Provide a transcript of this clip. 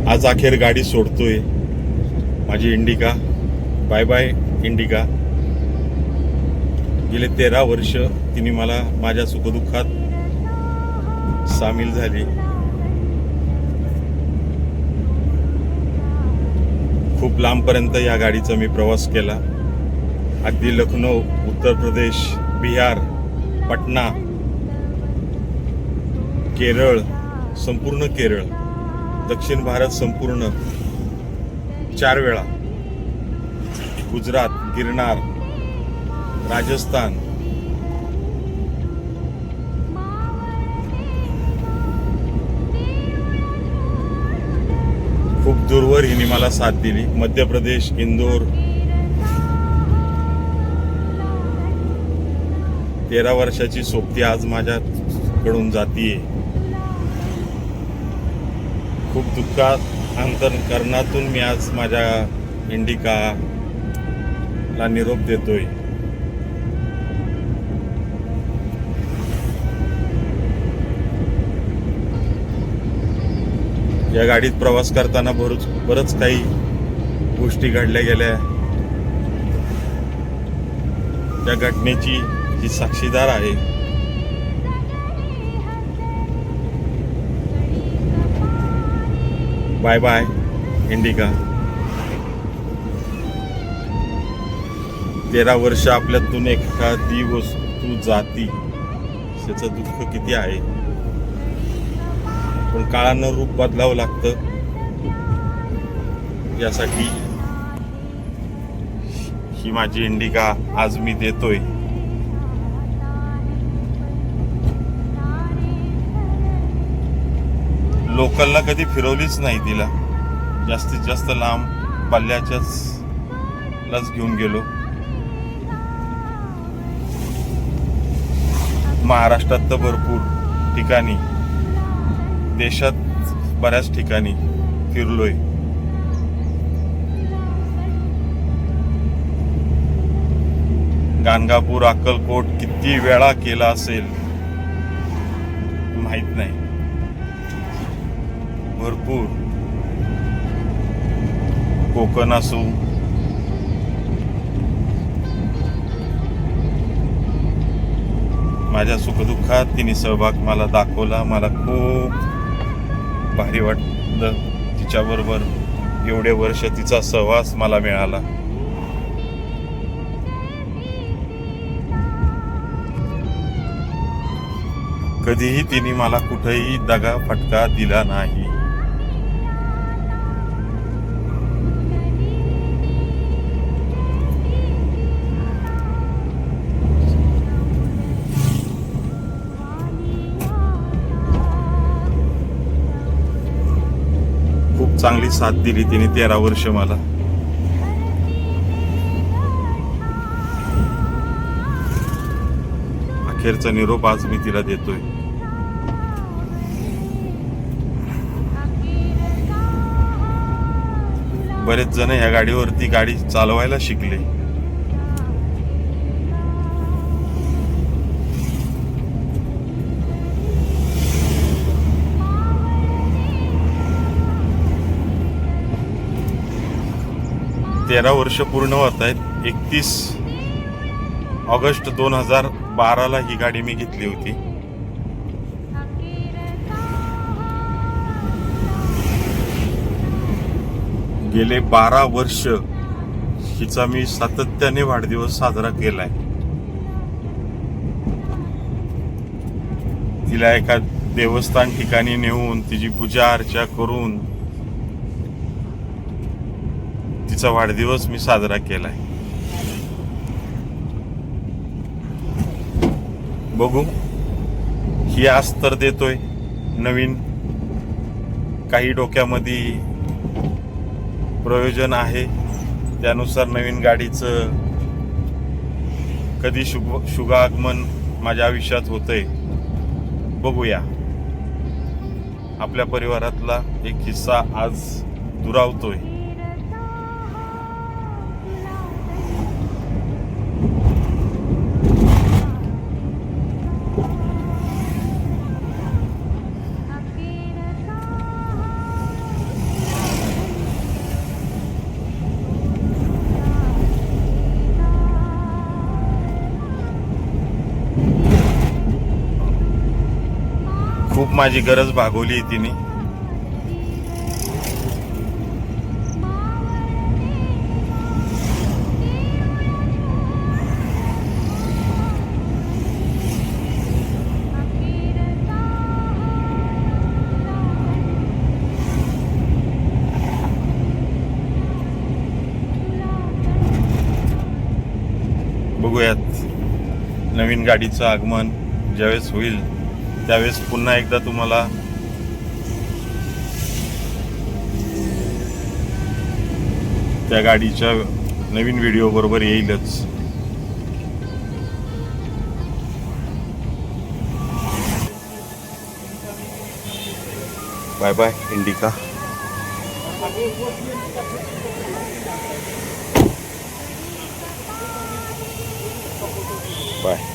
आज अखेर गाडी सोडतोय माझी इंडिका. Bye bye indica. गेले 13 वर्ष तिने मला माझ्या सुखदुःखात सामील झाली. खूप लांबपर्यंत या गाडीचा मी प्रवास केला. अगदी लखनौ, उत्तर प्रदेश, बिहार, पटना, केरळ, संपूर्ण केरळ, दक्षिण भारत संपूर्ण 4 वेळा, गुजरात, गिरनार, राजस्थान, खूप दूरवर हिने मला साथ दिली. मध्य प्रदेश, इंदोर. 13 वर्षाची सोबती आज माझ्याकडून जातीये. खूप दुःखात अंतःकरणातून मी आज माझ्या इंडिकाला निरोप देतोय. या गाडीत प्रवास करताना बरंच काही गोष्टी घडल्या गेल्या. त्या घटनेची जी साक्षीदार आहे. Bye bye indica. 13 वर्ष आपल्यातून एखादी वस्तू जाती, त्याचं दुःख किती आहे. पण काळानं रूप बदलावं लागतं. यासाठी ही माझी इंडिका आज मी देतोय. लोकलला कधी फिरवलीच नाही तिला. जास्तीत जास्त लांब पल्ल्याच्याच घेऊन गेलो. महाराष्ट्रात तर भरपूर ठिकाणी, देशात बऱ्याच ठिकाणी फिरलोय. गाणगापूर, अक्कलकोट किती वेळा केला असेल माहित नाही. भरपूर. कोकण असो, माझ्या सुखदुःखात तिने सहभाग मला दाखवला. मला खूप भारी वाटलं तिच्याबरोबर एवढे वर्ष तिचा सहवास मला मिळाला. कधीही तिने मला कुठेही दगा फटका दिला नाही. खूप चांगली साथ दिली तिने 13 वर्ष मला. अखेरचा निरोप आज मी तिला देतोय. बरेच जण या गाडीवरती गाडी चालवायला शिकले. तेरा वर्ष पूर्ण होत आहेत. 31 ऑगस्ट 2012 ही गाडी मी घेतली होती. गेले 12 वर्ष हिचा मी सातत्याने वाढदिवस साजरा केलाय. तिला एका देवस्थान ठिकाणी नेऊन तिची पूजा अर्चा करून तिचा वाढदिवस मी साजरा केलाय. बघू, ही आस तर देतोय. नवीन काही डोक्यामध्ये प्रयोजन आहे, त्यानुसार नवीन गाडीचं कधी शुभागमन माझ्या आयुष्यात होतंय. बघूया. आपल्या परिवारातला एक हिस्सा आज दुरावतोय. माझी गरज भागवली तिने. बघूयात नवीन गाडीचं आगमन ज्यावेळेस होईल त्यावेळेस पुन्हा एकदा तुम्हाला त्या गाडीच्या नवीन व्हिडिओ बरोबर येईलच. बाय बाय इंडिका. बाय.